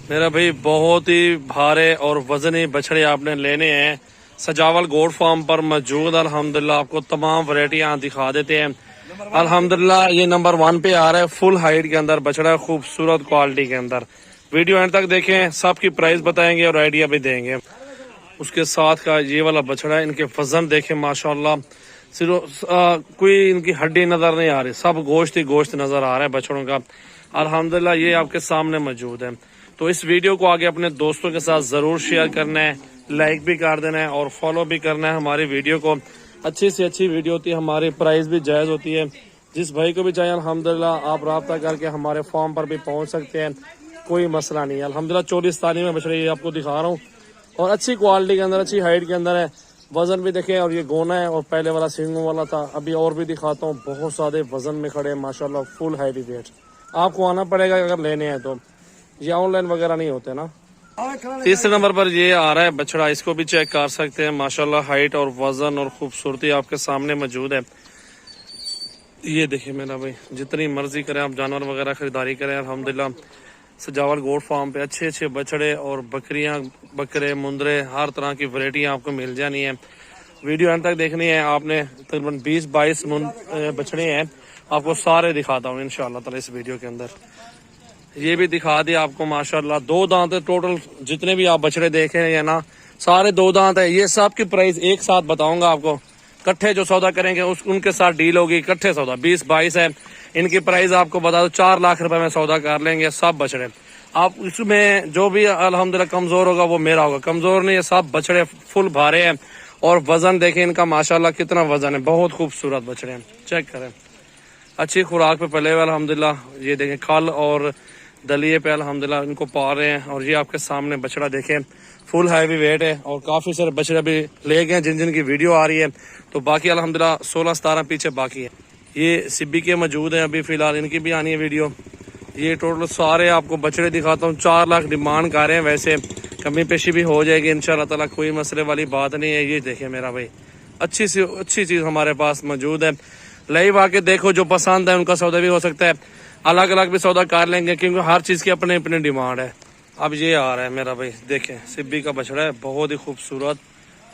मेरा भाई बहुत ही भारे और वजनी बछड़े आपने लेने हैं। सजावल गोट फार्म पर मौजूद अल्हम्दुलिल्लाह आपको तमाम वैरायटियां दिखा देते हैं। अल्हम्दुलिल्लाह ये नंबर 1 पे आ रहा है, फुल हाइट के अंदर बछड़ा, खूबसूरत क्वालिटी के अंदर। वीडियो एंड तक देखें, सबकी प्राइस बताएंगे और आइडिया भी देंगे। उसके साथ का ये वाला बछड़ा है, इनके वजन देखें माशाल्लाह, सिर्फ कोई इनकी हड्डी नजर नहीं आ रही, सब गोश्त ही गोश्त नजर आ रहा है बछड़ों का। अल्हम्दुलिल्लाह ये आपके सामने मौजूद है। तो इस वीडियो को आगे अपने दोस्तों के साथ जरूर शेयर करना है, लाइक भी कर देना है और फॉलो भी करना है हमारी वीडियो को। अच्छी से अच्छी वीडियो होती है, हमारी प्राइस भी जायज होती है। जिस भाई को भी चाहिए अल्हम्दुलिल्लाह आप राब्ता करके हमारे फॉर्म पर भी पहुंच सकते हैं, कोई मसला नहीं है। अल्हम्दुलिल्लाह 24 तारीख में बछड़े आपको दिखा रहा हूँ और अच्छी क्वालिटी के अंदर, अच्छी हाइट के अंदर है। वजन भी देखें, और ये गोना है और पहले वाला सिंगों वाला था। अभी और भी दिखाता हूँ, बहुत सारे वजन में खड़े हैं माशाल्लाह, फुल हैवी वेट। आपको आना पड़ेगा अगर लेने हैं तो, ये ऑनलाइन वगैरह नहीं होते ना। तीसरे नंबर पर ये आ रहा है बछड़ा, इसको भी चेक कर सकते हैं माशाल्लाह, हाइट और वजन और खूबसूरती आपके सामने मौजूद है। ये देखिए मेरा भाई, जितनी मर्जी करें आप जानवर वगैरह खरीदारी करें। अल्हम्दुलिल्लाह सजावल गोट फार्म पे अच्छे अच्छे बछड़े और बकरियां, बकरे, मुंदरे, हर तरह की वैरायटियां आपको मिल जानी है। वीडियो अंत तक देखनी है आपने। तकरीबन 20-22 बछड़े हैं, आपको सारे दिखाता हूँ इंशाअल्लाह ताला इस वीडियो के अंदर। ये भी दिखा दिया आपको माशाल्लाह, 2 दांत है टोटल। जितने भी आप बछड़े देखे हैं ना, सारे 2 दांत है। ये सब की प्राइस एक साथ बताऊंगा आपको, इकट्ठे जो सौदा करेंगे उनके साथ डील होगी। इकट्ठे सौदा 20-22 है, इनकी प्राइस आपको बता दो 4 लाख रुपए में सौदा कर लेंगे सब बछड़े। आप इसमें जो भी अल्हम्दुलिल्लाह कमजोर होगा वो मेरा होगा, कमजोर नहीं है। सब बछड़े फुल भारे हैं और वजन देखें इनका माशाल्लाह कितना वजन है, बहुत खूबसूरत बछड़े हैं, चेक करें। अच्छी खुराक पे पले हुए अल्हम्दुलिल्लाह। ये देखें खल और दलिए पे अल्हम्दुलिल्लाह इनको पा रहे हैं। और ये आपके सामने बछड़ा देखें, फुल हैवी वेट है और काफी सारे बछड़े अभी ले गए जिन जिन की वीडियो आ रही है। तो बाकी अल्हम्दुलिल्लाह 16-17 पीछे बाकी है। ये सिब्बी के मौजूद हैं अभी फिलहाल, इनकी भी आनी है वीडियो। ये टोटल सारे आपको बछड़े दिखाता हूँ। 4 लाख डिमांड कर रहे हैं, वैसे कमी पेशी भी हो जाएगी इंशाल्लाह ताला, कोई मसले वाली बात नहीं है। ये देखें मेरा भाई, अच्छी सी अच्छी चीज हमारे पास मौजूद है। लाइव आके देखो, जो पसंद है उनका सौदा भी हो सकता है, अलग अलग भी सौदा कर लेंगे क्योंकि हर चीज की अपनी अपनी डिमांड है। अब ये आ रहा है मेरा भाई, देखें सिब्बी का बछड़ा है, बहुत ही खूबसूरत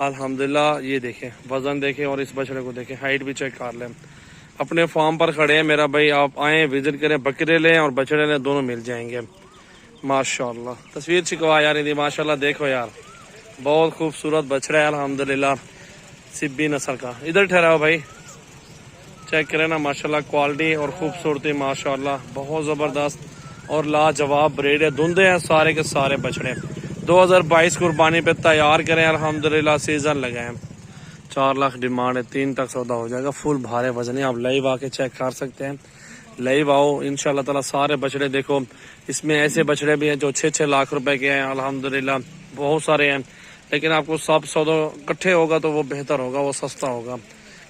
अल्हम्दुलिल्लाह। ये देखें वजन देखें और इस बछड़े को देखें, हाइट भी चेक कर लें। अपने फार्म पर खड़े हैं मेरा भाई, आप आए विजिट करें, बकरे लें और बछड़े लें, दोनों मिल जाएंगे माशाल्लाह। तस्वीर छिकवा यार इनकी माशाल्लाह, देखो यार बहुत खूबसूरत बछड़ा है अल्हम्दुलिल्लाह, सिब्बी नस्ल का। इधर ठहराओ भाई, चेक करें ना माशाल्लाह, क्वालिटी और खूबसूरती माशाल्लाह बहुत जबरदस्त और लाजवाब ब्रीड है। धुंधे हैं सारे के सारे बछड़े। 2022 कुर्बानी पे तैयार करें अल्हम्दुलिल्लाह, सीजन लगाए। 4 लाख डिमांड है, 3 तक सौदा हो जाएगा। फुल भारे वजन है, आप लाइव आके चेक कर सकते हैं। लाइव आओ इंशाल्लाह ताला, सारे बछड़े देखो। इसमें ऐसे बछड़े भी हैं जो 6-6 लाख रुपए के हैं अल्हम्दुलिल्लाह, बहुत सारे हैं। लेकिन आपको सब सौदा इकट्ठे होगा तो वो बेहतर होगा, वो सस्ता होगा,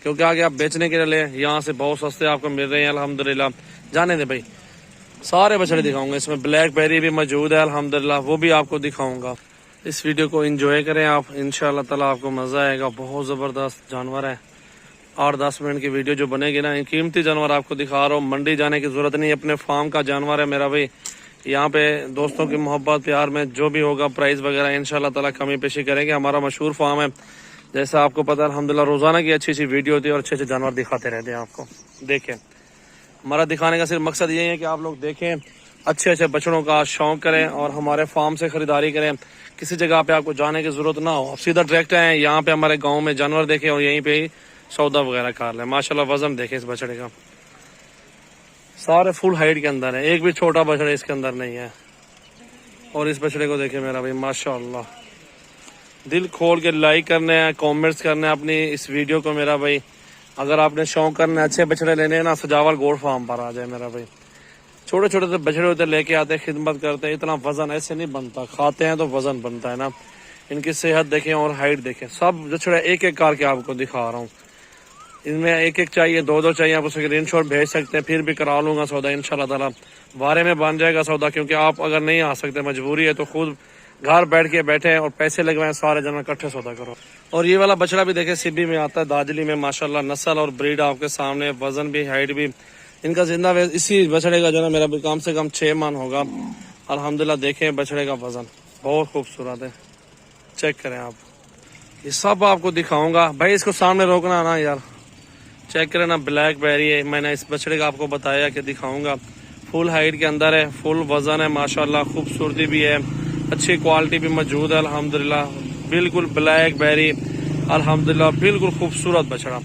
क्योंकि आगे आप बेचने के लिए यहाँ से बहुत सस्ते आपको मिल रहे हैं अल्हम्दुलिल्लाह। जाने दे भाई, सारे बछड़े दिखाऊंगा। इसमें ब्लैक बेरी भी मौजूद है अल्हम्दुलिल्लाह, वो भी आपको दिखाऊंगा। इस वीडियो को एंजॉय करें आप, इंशाल्लाह ताला आपको मजा आएगा। बहुत जबरदस्त जानवर है। 8-10 मिनट की वीडियो जो बनेगी ना, कीमती जानवर आपको दिखा रहा हूँ। मंडी जाने की जरूरत नहीं, अपने फार्म का जानवर है मेरा भाई। यहाँ पे दोस्तों की मोहब्बत प्यार में जो भी होगा प्राइस वगैरह इंशाल्लाह ताला कमी पेशी करेंगे। हमारा मशहूर फार्म है, जैसा आपको पता है अल्हम्दुलिल्लाह, रोजाना की अच्छी अच्छी वीडियो होती है और अच्छे अच्छे जानवर दिखाते रहते हैं आपको। देखें, हमारा दिखाने का सिर्फ मकसद ये है कि आप लोग देखें, अच्छे अच्छे बछड़ों का शौक करें और हमारे फार्म से खरीदारी करें। किसी जगह पे आपको जाने की जरूरत ना हो, आप सीधा डायरेक्ट आए यहाँ पे हमारे गाँव में जानवर देखें और यहीं पे ही सौदा वगैरह कर लें। माशाल्लाह वजन देखें इस बछड़े का, सारे फुल हाइट के अंदर है, एक भी छोटा बछड़ा इसके अंदर नहीं है। और इस बछड़े को देखें मेरा भाई माशाल्लाह, दिल खोल के लाइक करने हैं, कमेंट्स करने हैं अपनी इस वीडियो को मेरा भाई। अगर आपने शौक करना है, अच्छे बछड़े लेने हैं ना, सजावल गोट फार्म पर आ जाए मेरा भाई। छोटे छोटे से बछड़े होते लेके आते हैं, खिदमत करते हैं। इतना वजन ऐसे नहीं बनता, खाते हैं तो वजन बनता है ना। इनकी सेहत देखें और हाइट देखें, सब बछड़े एक एक करके आपको दिखा रहा हूँ। इनमें एक एक चाहिए, 2-2 चाहिए, आप उसे स्क्रीनशॉट भेज सकते हैं, फिर भी करा लूंगा सौदा इंशाल्लाह ताला। बारे में बन जाएगा सौदा, क्योंकि आप अगर नहीं आ सकते, मजबूरी है, तो खुद घर बैठ के बैठे और पैसे लगवाएं, सारे जन इकट्ठे सौदा करो। और ये वाला बछड़ा भी देखे, सिब्बी में आता है, दाजली में माशाल्लाह, नस्ल और ब्रीड आपके सामने, वजन भी हाइट भी इनका जिंदा इसी बछड़े का जो है मेरा भी कम से कम 6 मन होगा। अल्हम्दुलिल्लाह देखें बछड़े का वजन बहुत खूबसूरत है, चेक करें आप। ये सब आपको दिखाऊंगा भाई, इसको सामने रोकना ना यार। चेक करें ना, ब्लैक बेरी है, मैंने इस बछड़े का आपको बताया कि दिखाऊंगा। फुल हाइट के अंदर है, फुल वजन है माशाल्लाह, खूबसूरती भी है, अच्छी क्वालिटी भी मौजूद है अल्हम्दुलिल्लाह। बिल्कुल ब्लैक बेरी अल्हम्दुलिल्लाह, बिल्कुल खूबसूरत बछड़ा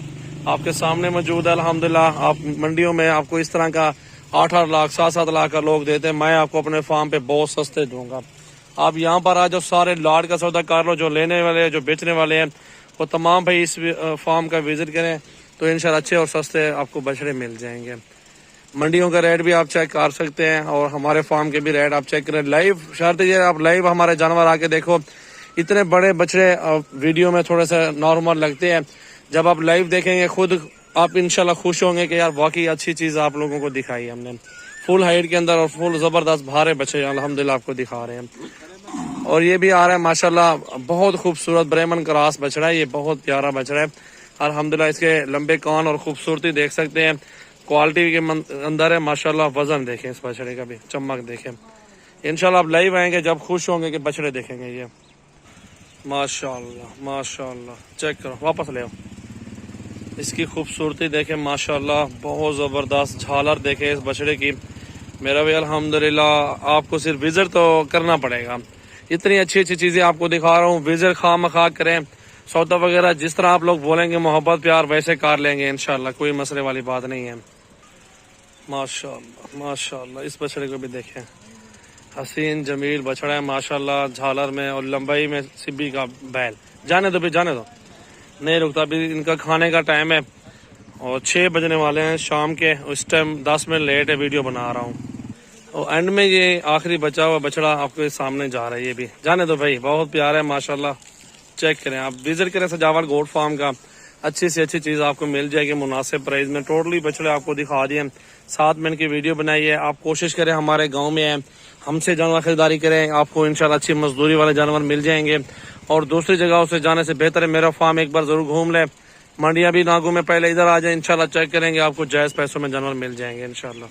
आपके सामने मौजूद है अल्हम्दुलिल्लाह। आप मंडियों में आपको इस तरह का 8-8 लाख 7-7 लाख का लोग देते हैं, मैं आपको अपने फार्म पे बहुत सस्ते दूंगा। आप यहाँ पर आ जाओ, सारे लाट का सौदा कर लो, जो लेने वाले हैं जो बेचने वाले हैं वो तमाम भाई इस फार्म का विजिट करें तो इंशाल्लाह अच्छे और सस्ते आपको बछड़े मिल जाएंगे। मंडियों का रेट भी आप चेक कर सकते हैं और हमारे फार्म के भी रेट आप चेक करें लाइव। शर्त ये आप लाइव हमारे जानवर आके देखो, इतने बड़े बछड़े वीडियो में थोड़े से नॉर्मल लगते हैं, जब आप लाइव देखेंगे खुद आप इंशाल्लाह खुश होंगे कि यार वाकई अच्छी चीज आप लोगों को दिखाई है हमने। फुल हाइट के अंदर और फुल जबरदस्त भारे बछड़े अल्हम्दुलिल्लाह आपको दिखा रहे हैं। और ये भी आ रहा है माशाल्लाह, बहुत खूबसूरत ब्राह्मण क्रॉस बछड़ा है, ये बहुत प्यारा बछड़ा है अल्हम्दुलिल्लाह। इसके लंबे कान और खूबसूरती देख सकते हैं, क्वालिटी के अंदर है माशाल्लाह। वजन देखें इस बछड़े का भी, चमक देखें। इंशाल्लाह आप लाइव आएंगे जब खुश होंगे कि बछड़े देखेंगे ये माशाल्लाह माशाल्लाह। चेक करो, वापस ले आओ। इसकी खूबसूरती देखें माशाल्लाह, बहुत ज़बरदस्त झालर देखें इस बछड़े की। मेरा भी अल्हम्दुलिल्लाह, आपको सिर्फ विजिट तो करना पड़ेगा, इतनी अच्छी अच्छी चीज़ें आपको दिखा रहा हूँ। विजिट खामखा करें, सौदा वगैरह जिस तरह आप लोग बोलेंगे मोहब्बत प्यार वैसे कर लेंगे इंशाल्लाह, कोई मसले वाली बात नहीं है। माशाल्लाह माशाल्लाह, इस बछड़े को भी देखें, हसीन जमील बछड़ा है माशाल्लाह, झालर में और लंबाई में सिब्बी का बैल। जाने दो भी, जाने दो, नहीं रुकता। अभी इनका खाने का टाइम है और 6 बजने वाले हैं शाम के, उस टाइम 10 मिनट लेट है, वीडियो बना रहा हूँ। और एंड में ये आखिरी बचा हुआ बछड़ा आपके सामने जा रहा है, ये भी जाने दो भाई, बहुत प्यारा है माशाल्लाह। चेक करें आप, विजिट करें सजावल गोट फार्म का, अच्छी से अच्छी चीज़ आपको मिल जाएगी मुनासिब प्राइस में। टोटली बछड़े आपको दिखा दिए, 7 मिनट की वीडियो बनाई है। आप कोशिश करें हमारे गाँव में आए, हमसे जानवर खरीदारी करें, आपको इंशाल्लाह अच्छी मजदूरी वाले जानवर मिल जाएंगे। और दूसरी जगहों से जाने से बेहतर है मेरा फार्म एक बार जरूर घूम लें, मंडियां भी ना घूमें, पहले इधर आ जाए, इंशाल्लाह चेक करेंगे आपको जायज़ पैसों में जानवर मिल जाएंगे इंशाल्लाह।